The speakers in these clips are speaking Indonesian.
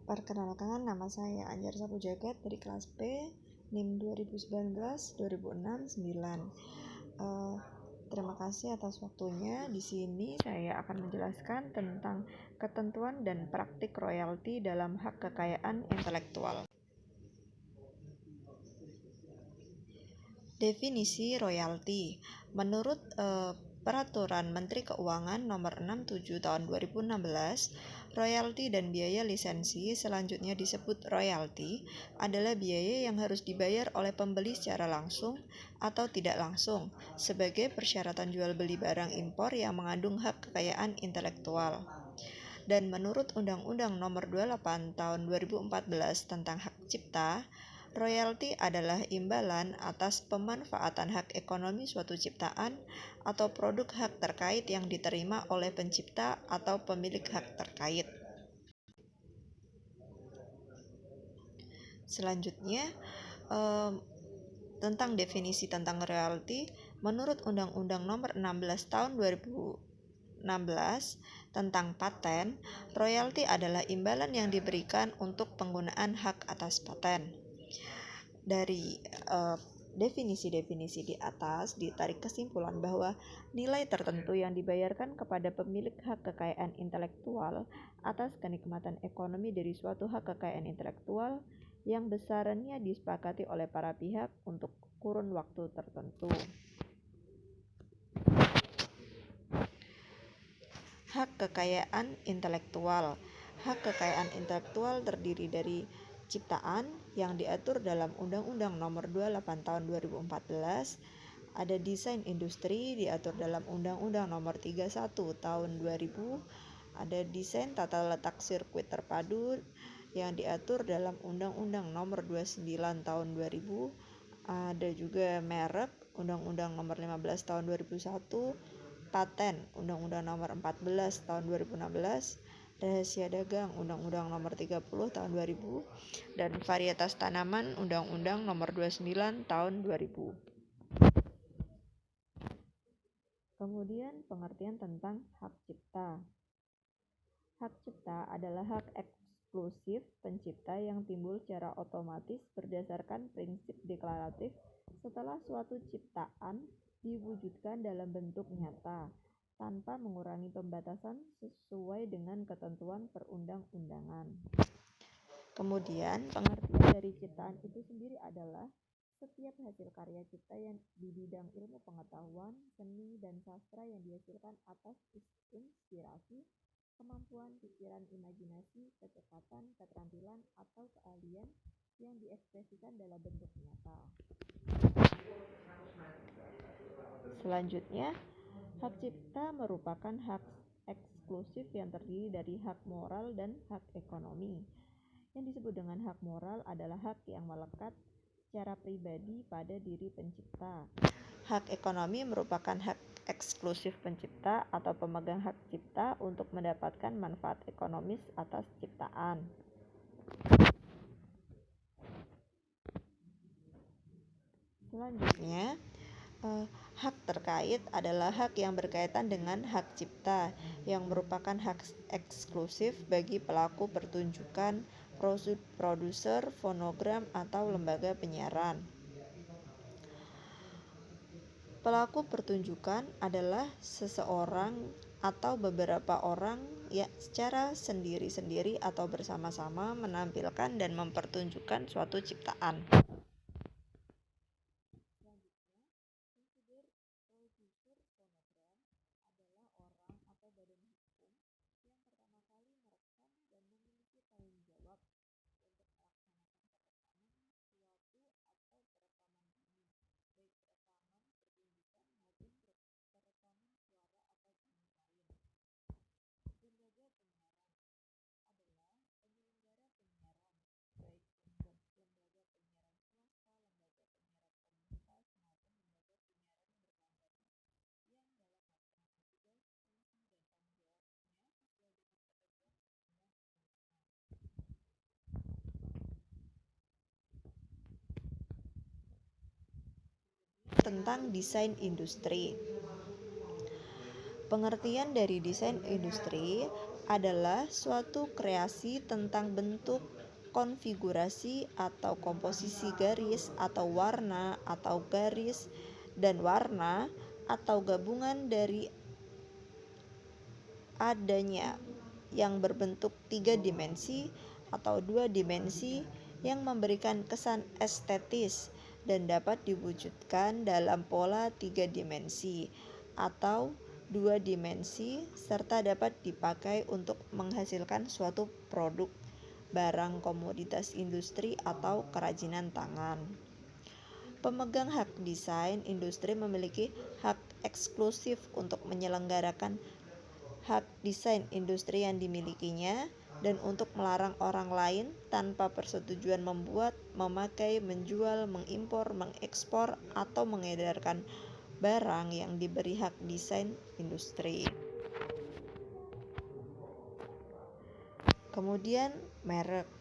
Perkenalkan, nama saya Anjar Sapu Jagat dari kelas P, NIM 2019-2069. Terima kasih atas waktunya. Di sini saya akan menjelaskan tentang ketentuan dan praktik royalti dalam hak kekayaan intelektual. Definisi royalti. Menurut Peraturan Menteri Keuangan Nomor 67 Tahun 2016, royalti dan biaya lisensi, selanjutnya disebut royalti, adalah biaya yang harus dibayar oleh pembeli secara langsung atau tidak langsung sebagai persyaratan jual beli barang impor yang mengandung hak kekayaan intelektual. Dan menurut Undang-Undang Nomor 28 Tahun 2014 tentang Hak Cipta, royalti adalah imbalan atas pemanfaatan hak ekonomi suatu ciptaan atau produk hak terkait yang diterima oleh pencipta atau pemilik hak terkait. Selanjutnya, tentang definisi tentang royalti, menurut Undang-Undang Nomor 16 Tahun 2016 tentang paten, royalti adalah imbalan yang diberikan untuk penggunaan hak atas paten. Dari definisi-definisi di atas ditarik kesimpulan bahwa nilai tertentu yang dibayarkan kepada pemilik hak kekayaan intelektual atas kenikmatan ekonomi dari suatu hak kekayaan intelektual yang besarannya disepakati oleh para pihak untuk kurun waktu tertentu. Hak kekayaan intelektual. Hak kekayaan intelektual terdiri dari ciptaan yang diatur dalam Undang-Undang Nomor 28 Tahun 2014, ada desain industri diatur dalam Undang-Undang Nomor 31 Tahun 2000, ada desain tata letak sirkuit terpadu yang diatur dalam Undang-Undang Nomor 29 Tahun 2000, ada juga merek Undang-Undang Nomor 15 Tahun 2001, paten Undang-Undang Nomor 14 Tahun 2016, rahasia dagang Undang-Undang Nomor 30 Tahun 2000, dan varietas tanaman Undang-Undang Nomor 29 Tahun 2000. Kemudian pengertian tentang hak cipta. Hak cipta adalah hak eksklusif pencipta yang timbul secara otomatis berdasarkan prinsip deklaratif setelah suatu ciptaan diwujudkan dalam bentuk nyata, tanpa mengurangi pembatasan sesuai dengan ketentuan perundang-undangan. Kemudian, pengertian dari ciptaan itu sendiri adalah setiap hasil karya cipta yang di bidang ilmu pengetahuan, seni, dan sastra yang dihasilkan atas inspirasi, kemampuan pikiran, imajinasi, kecepatan, keterampilan, atau keahlian yang diekspresikan dalam bentuk nyata. Selanjutnya, hak cipta merupakan hak eksklusif yang terdiri dari hak moral dan hak ekonomi. Yang disebut dengan hak moral adalah hak yang melekat secara pribadi pada diri pencipta. Hak ekonomi merupakan hak eksklusif pencipta atau pemegang hak cipta untuk mendapatkan manfaat ekonomis atas ciptaan. Selanjutnya, hak terkait adalah hak yang berkaitan dengan hak cipta yang merupakan hak eksklusif bagi pelaku pertunjukan, produser, fonogram, atau lembaga penyiaran. Pelaku pertunjukan adalah seseorang atau beberapa orang yang secara sendiri-sendiri atau bersama-sama menampilkan dan mempertunjukkan suatu ciptaan. Tentang desain industri. Pengertian dari desain industri adalah suatu kreasi tentang bentuk, konfigurasi atau komposisi garis atau warna atau garis dan warna atau gabungan dari adanya yang berbentuk 3 dimensi atau 2 dimensi yang memberikan kesan estetis dan dapat diwujudkan dalam pola 3 dimensi atau 2 dimensi serta dapat dipakai untuk menghasilkan suatu produk, barang komoditas industri atau kerajinan tangan. Pemegang hak desain industri memiliki hak eksklusif untuk menyelenggarakan hak desain industri yang dimilikinya dan untuk melarang orang lain tanpa persetujuan membuat, memakai, menjual, mengimpor, mengekspor, atau mengedarkan barang yang diberi hak desain industri. Kemudian merek.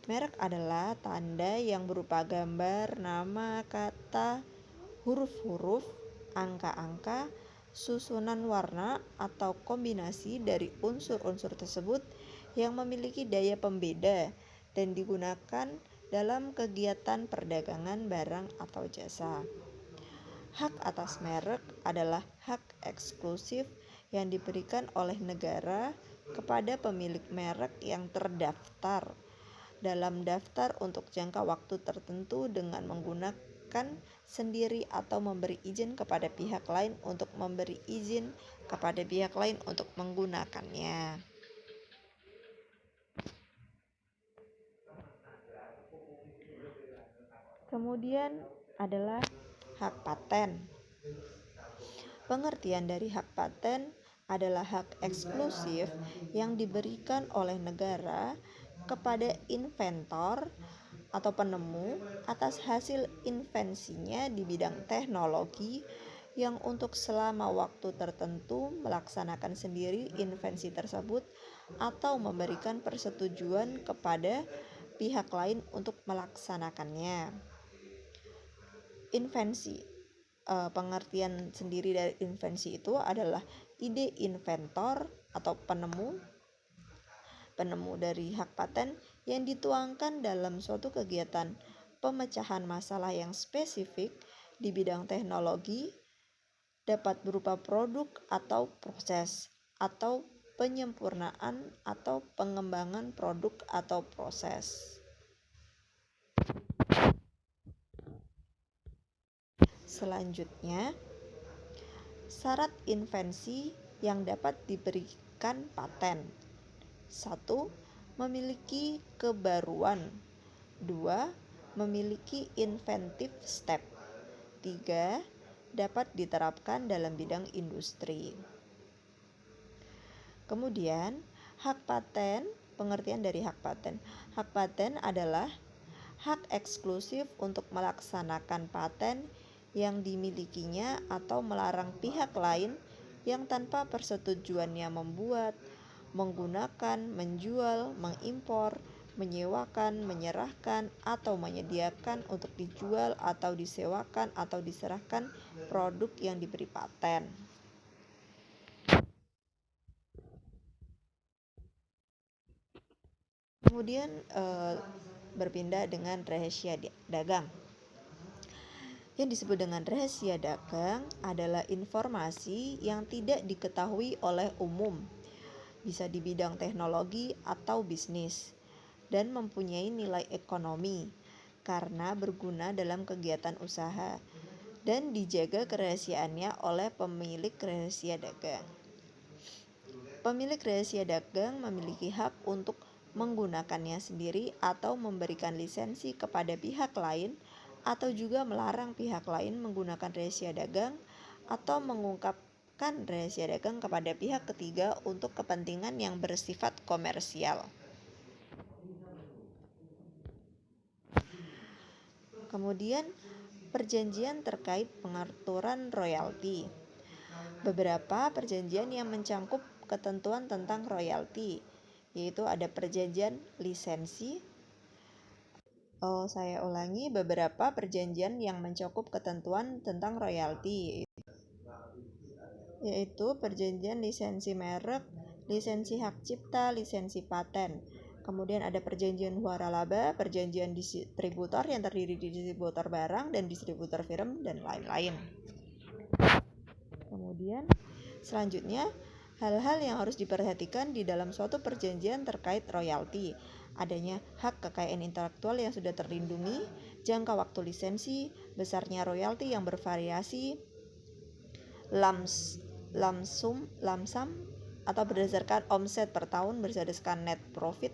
Merek adalah tanda yang berupa gambar, nama, kata, huruf-huruf, angka-angka, susunan warna, atau kombinasi dari unsur-unsur tersebut yang memiliki daya pembeda dan digunakan dalam kegiatan perdagangan barang atau jasa. Hak atas merek adalah hak eksklusif yang diberikan oleh negara kepada pemilik merek yang terdaftar dalam daftar untuk jangka waktu tertentu dengan menggunakan sendiri atau memberi izin kepada pihak lain untuk memberi izin kepada pihak lain untuk menggunakannya. Kemudian adalah hak paten. Pengertian dari hak paten adalah hak eksklusif yang diberikan oleh negara kepada inventor atau penemu atas hasil invensinya di bidang teknologi yang untuk selama waktu tertentu melaksanakan sendiri invensi tersebut atau memberikan persetujuan kepada pihak lain untuk melaksanakannya. Invensi. Pengertian sendiri dari invensi itu adalah ide inventor atau penemu dari hak paten yang dituangkan dalam suatu kegiatan pemecahan masalah yang spesifik di bidang teknologi, dapat berupa produk atau proses, atau penyempurnaan atau pengembangan produk atau proses. Selanjutnya, syarat invensi yang dapat diberikan paten. 1. Memiliki kebaruan. 2. Memiliki inventive step. 3. Dapat diterapkan dalam bidang industri. Kemudian, hak paten, pengertian dari hak paten. Hak paten adalah hak eksklusif untuk melaksanakan paten yang dimilikinya atau melarang pihak lain yang tanpa persetujuannya membuat, menggunakan, menjual, mengimpor, menyewakan, menyerahkan, atau menyediakan untuk dijual atau disewakan atau diserahkan produk yang diberi paten. Kemudian berpindah dengan rahasia dagang. Yang disebut dengan rahasia dagang adalah informasi yang tidak diketahui oleh umum, bisa di bidang teknologi atau bisnis, dan mempunyai nilai ekonomi karena berguna dalam kegiatan usaha dan dijaga kerahasiaannya oleh pemilik rahasia dagang. Pemilik rahasia dagang memiliki hak untuk menggunakannya sendiri atau memberikan lisensi kepada pihak lain atau juga melarang pihak lain menggunakan rahasia dagang atau mengungkapkan rahasia dagang kepada pihak ketiga untuk kepentingan yang bersifat komersial. Kemudian, perjanjian terkait pengaturan royalti. Beberapa perjanjian yang mencakup ketentuan tentang royalti, yaitu ada perjanjian lisensi. Saya ulangi, beberapa perjanjian yang mencakup ketentuan tentang royalti, yaitu perjanjian lisensi merek, lisensi hak cipta, lisensi paten. Kemudian ada perjanjian waralaba, perjanjian distributor yang terdiri di distributor barang dan distributor film dan lain-lain. Kemudian selanjutnya hal-hal yang harus diperhatikan di dalam suatu perjanjian terkait royalti. Adanya hak kekayaan intelektual yang sudah terlindungi, jangka waktu lisensi, besarnya royalti yang bervariasi, lamsam atau berdasarkan omset per tahun berdasarkan net profit,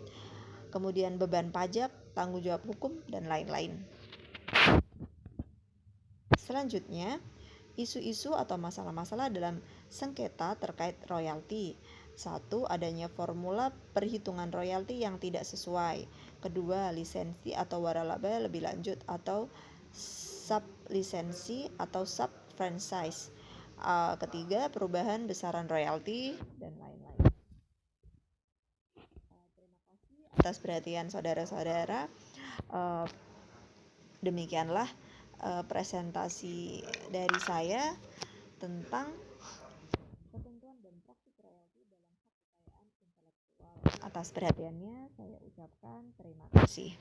kemudian beban pajak, tanggung jawab hukum, dan lain-lain. Selanjutnya, isu-isu atau masalah-masalah dalam sengketa terkait royalti. 1. Adanya formula perhitungan royalti yang tidak sesuai. Kedua, lisensi atau waralaba lebih lanjut atau sublisensi atau sub-franchise. Ketiga, perubahan besaran royalti dan lain-lain. Terima kasih atas perhatian saudara-saudara. Demikianlah presentasi dari saya tentang ketentuan dan praktik royalti dalam hak kekayaan intelektual. Atas perhatiannya saya ucapkan terima kasih.